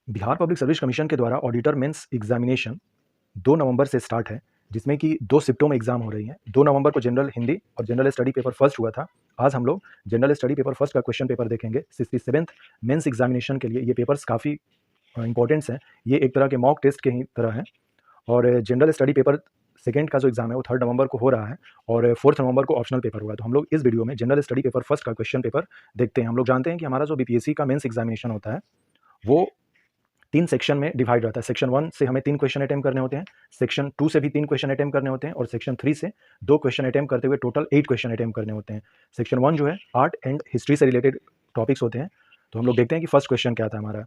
Bihar public service commission के द्वारा auditor mains examination 2 नवंबर से स्टार्ट है, जिसमें कि 2 शिफ्टों में एग्जाम हो रही हैं। 2 नवंबर को जनरल हिंदी और जनरल स्टडी पेपर फर्स्ट हुआ था। आज हम लोग जनरल स्टडी पेपर फर्स्ट का क्वेश्चन पेपर देखेंगे। 67th मेंस एग्जामिनेशन के लिए ये पेपर्स काफ़ी इंपॉर्टेंट्स हैं। ये एक तरह के मॉक टेस्ट के ही तरह हैं। और जनरल स्टडी पेपर सेकंड का जो एग्जाम है वो 3 नवंबर को हो रहा है और 4 नवंबर को ऑप्शनल पेपर हुआ है। तो हम लोग इस वीडियो में जनरल स्टडी पेपर फर्स्ट का क्वेश्चन पेपर देखते हैं। हम लोग जानते हैं कि हमारा जो बीपीएससी का मेंस एग्जामिनेशन होता है वो 3 सेक्शन में डिवाइड रहता है। सेक्शन 1 से हमें 3 क्वेश्चन अटेम्प्ट करने होते हैं, सेक्शन 2 से भी 3 क्वेश्चन अटेम्प्ट करने होते हैं और सेक्शन 3 से 2 क्वेश्चन अटेम्प्ट करते हुए टोटल 8 क्वेश्चन अटेम्प्ट करने होते हैं। सेक्शन 1 जो है आर्ट एंड हिस्ट्री से रिलेटेड टॉपिक्स होते हैं। तो हम लोग देखते हैं कि फर्स्ट क्वेश्चन क्या था हमारा।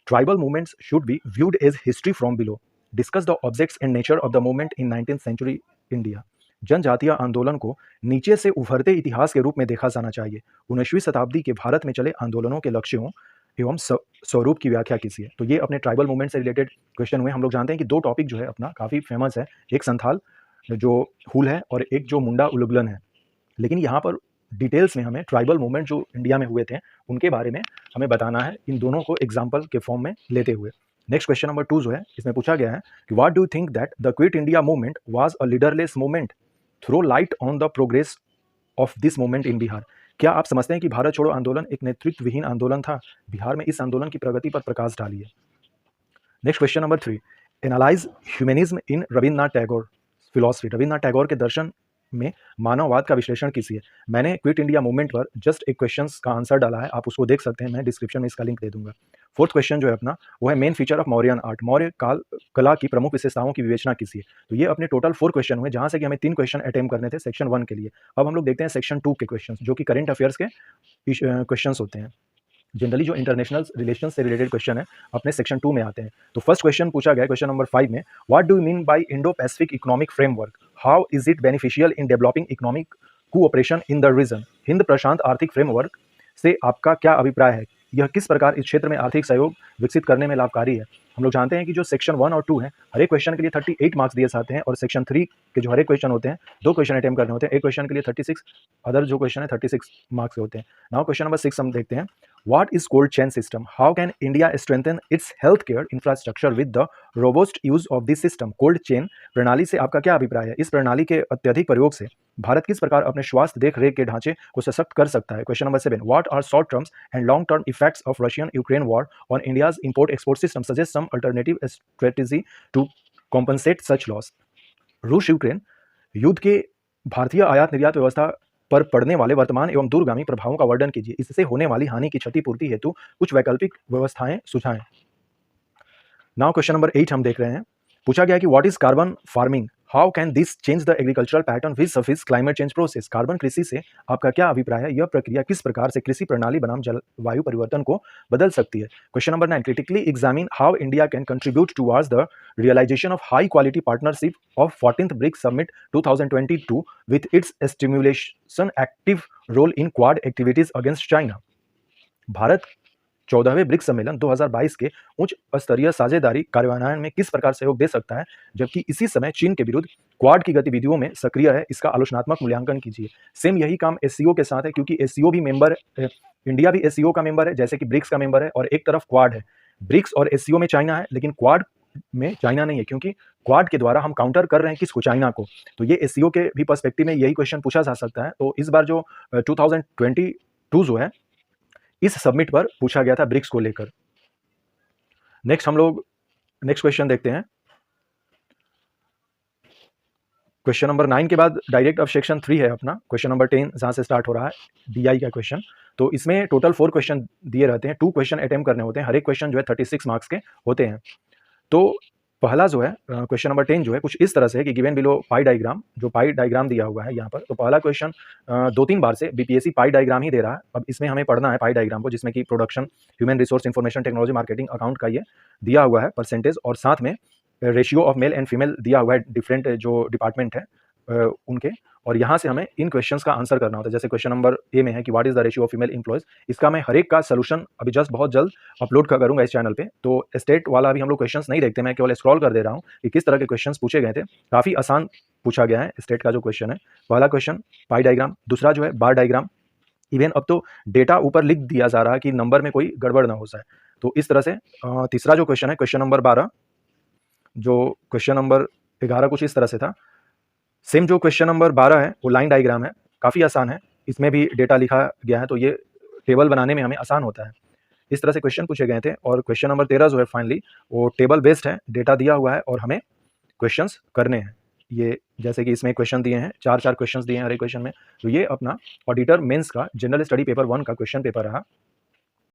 Tribal movements should be viewed as history from below. Discuss the objects and nature of the movement in 19th century India. जनजातीय आंदोलन को नीचे से उभरते इतिहास के रूप में देखा जाना चाहिए। 19वीं शताब्दी के भारत में चले आंदोलनों के लक्ष्यों एवं स्वरूप की व्याख्या कीजिए। तो ये अपने ट्राइबल मूवमेंट से रिलेटेड क्वेश्चन हुए। हम लोग जानते हैं कि 2 टॉपिक जो है अपना काफ़ी फेमस है, एक संथाल जो हुल है और एक जो मुंडा उलुगलन है। लेकिन यहाँ पर डिटेल्स में हमें ट्राइबल मूवमेंट जो इंडिया में हुए थे उनके बारे में हमें बताना है, इन दोनों को एग्जाम्पल के फॉर्म में लेते हुए। नेक्स्ट क्वेश्चन नंबर 2 जो है इसमें पूछा गया है कि what do you think that the Quit India movement was a leaderless movement? Throw light on the progress of this movement in Bihar. क्या आप समझते हैं कि भारत छोड़ो आंदोलन एक नेतृत्वहीन आंदोलन था? बिहार में इस आंदोलन की प्रगति पर प्रकाश डालिए। Next question number 3, analyse humanism in Rabindranath Tagore philosophy. Rabindranath Tagore के दर्शन में मानववाद का विश्लेषण कीजिए। मैंने क्विट इंडिया मूवमेंट पर जस्ट एक क्वेश्चन का आंसर डाला है, आप उसको देख सकते हैं, मैं डिस्क्रिप्शन में इसका लिंक दे दूंगा। फोर्थ क्वेश्चन जो है अपना वो है main feature of Mauryan art. Maurya काल कला की प्रमुख विशेषताओं की विवेचना कीजिए। तो ये अपने टोटल 4 क्वेश्चन हुए, जहां से कि हमें 3 क्वेश्चन अटेम्प्ट करने थे सेक्शन 1 के लिए। अब हम लोग देखते हैं सेक्शन 2 के क्वेश्चन, जो कि करंट अफेयर्स के क्वेश्चन होते हैं। जनरली जो इंटरनेशनल रिलेशन से रिलेटेड क्वेश्चन है अपने सेक्शन 2 में आते हैं। तो फर्स्ट क्वेश्चन पूछा गया क्वेश्चन नंबर 5 में, what do you mean by Indo Pacific economic framework? How is it beneficial in developing economic cooperation in the region? हिंद प्रशांत आर्थिक फ्रेमवर्क से आपका क्या अभिप्राय है? यह किस प्रकार इस क्षेत्र में आर्थिक सहयोग विकसित करने में लाभकारी है? हम लोग जानते हैं कि जो सेक्शन 1 और 2 है, हर एक क्वेश्चन के लिए 38 मार्क्स दिए जाते हैं और सेक्शन 3 के जो हर एक क्वेश्चन होते हैं 2 क्वेश्चन अटेम्प्ट करने होते हैं। एक क्वेश्चन के लिए 36, अदर जो क्वेश्चन है 36 मार्क्स के होते हैं। नाउ क्वेश्चन नंबर 6 हम देखते हैं, What is cold chain system? How can India strengthen its healthcare infrastructure with the robust use of this system? Cold chain प्रणाली से आपका क्या अभिप्राय है? इस प्रणाली के अत्यधिक प्रयोग से भारत किस प्रकार अपने स्वास्थ्य देख रेख के ढांचे को सशक्त कर सकता है? Question number 7, What are short terms and long term effects of Russian-Ukraine war on India's import-export system? Suggest some alternative strategy to compensate such loss. रूस यूक्रेन युद्ध के भारतीय आयात निर्यात व्यवस्था पर पड़ने वाले वर्तमान एवं दूरगामी प्रभावों का वर्णन कीजिए। इससे होने वाली हानि की क्षतिपूर्ति हेतु कुछ वैकल्पिक व्यवस्थाएं सुझाएं। नाउ क्वेश्चन नंबर 8 हम देख रहे हैं, पूछा गया कि what is carbon farming? How can this change the agricultural pattern with suffice climate change process? Carbon कृषि से आपका क्या अभिप्राय है? यह प्रक्रिया किस प्रकार से कृषि प्रणाली बनाम जलवायु परिवर्तन को बदल सकती है? Question number 9, critically examine how India can contribute towards the realisation of high quality partnership of 14th BRICS summit 2022 with its stimulation active role in Quad activities against China. भारत 14वें ब्रिक्स सम्मेलन 2022 के उच्च स्तरीय साझेदारी कार्यान्वयन में किस प्रकार सहयोग दे सकता है, जबकि इसी समय चीन के विरुद्ध क्वाड की गतिविधियों में सक्रिय है? इसका आलोचनात्मक मूल्यांकन कीजिए। सेम यही काम एससीओ के साथ है, क्योंकि एससीओ भी मेंबर, इंडिया भी एससीओ का मेंबर है, जैसे कि ब्रिक्स का मेंबर है, और एक तरफ क्वाड है। ब्रिक्स और एससीओ में चाइना है, लेकिन क्वाड में चाइना नहीं है, क्योंकि क्वाड के द्वारा हम काउंटर कर रहे हैं किसको? चाइना को। तो ये एससीओ के भी पर्सपेक्टिव में यही क्वेश्चन पूछा जा सकता है। तो इस बार जो 2022 जो है इस सबमिट पर पूछा गया था ब्रिक्स को लेकर। नेक्स्ट हम लोग नेक्स्ट क्वेश्चन देखते हैं। क्वेश्चन नंबर 9 के बाद डायरेक्ट अब सेक्शन 3 है अपना, क्वेश्चन नंबर 10 जहां से स्टार्ट हो रहा है, डीआई का क्वेश्चन। तो इसमें टोटल 4 क्वेश्चन दिए रहते हैं, 2 क्वेश्चन अटेम्प्ट करने होते हैं, हर एक क्वेश्चन जो है 36 मार्क्स के होते हैं। तो पहला जो है क्वेश्चन नंबर 10 जो है कुछ इस तरह से है कि गिवन बिलो पाई डायग्राम, जो पाई डायग्राम दिया हुआ है यहाँ पर। तो पहला क्वेश्चन 2-3 बार से बीपीएससी पाई डायग्राम ही दे रहा है। अब इसमें हमें पढ़ना है पाई डायग्राम को, जिसमें कि production, human resource, information technology, marketing, account का ये दिया हुआ है परसेंटेज, और साथ में ratio of male and female दिया हुआ है डिफरेंट जो डिपार्टमेंट है उनके। और यहाँ से हमें इन क्वेश्चंस का आंसर करना होता है। जैसे क्वेश्चन नंबर ए में है कि what is the ratio of female employees. इसका मैं हर एक का सोल्यूशन अभी जस्ट बहुत जल्द अपलोड करूंगा इस चैनल पे। तो स्टेट वाला अभी हम लोग क्वेश्चंस नहीं देखते, मैं केवल स्क्रॉल कर दे रहा हूँ कि किस तरह के क्वेश्चंस पूछे गए थे। काफ़ी आसान पूछा गया है स्टेट का जो क्वेश्चन है। पहला क्वेश्चन पाई डायग्राम, दूसरा जो है बार डायग्राम। इवन अब तो डेटा ऊपर लिख दिया जा रहा है कि नंबर में कोई गड़बड़ ना हो जाए। तो इस तरह से तीसरा जो क्वेश्चन है, क्वेश्चन नंबर 12, जो क्वेश्चन नंबर 11 कुछ इस तरह से था। सेम जो क्वेश्चन नंबर 12 है वो लाइन डायग्राम है, काफ़ी आसान है, इसमें भी डेटा लिखा गया है, तो ये टेबल बनाने में हमें आसान होता है। इस तरह से क्वेश्चन पूछे गए थे और क्वेश्चन नंबर 13 जो है फाइनली वो टेबल बेस्ड है, डेटा दिया हुआ है और हमें क्वेश्चंस करने हैं। ये जैसे कि इसमें क्वेश्चन दिए हैं, 4-4 क्वेश्चंस दिए हैं हर एक क्वेश्चन में, तो ये अपना ऑडिटर मेंस का जनरल स्टडी पेपर 1 का क्वेश्चन पेपर रहा।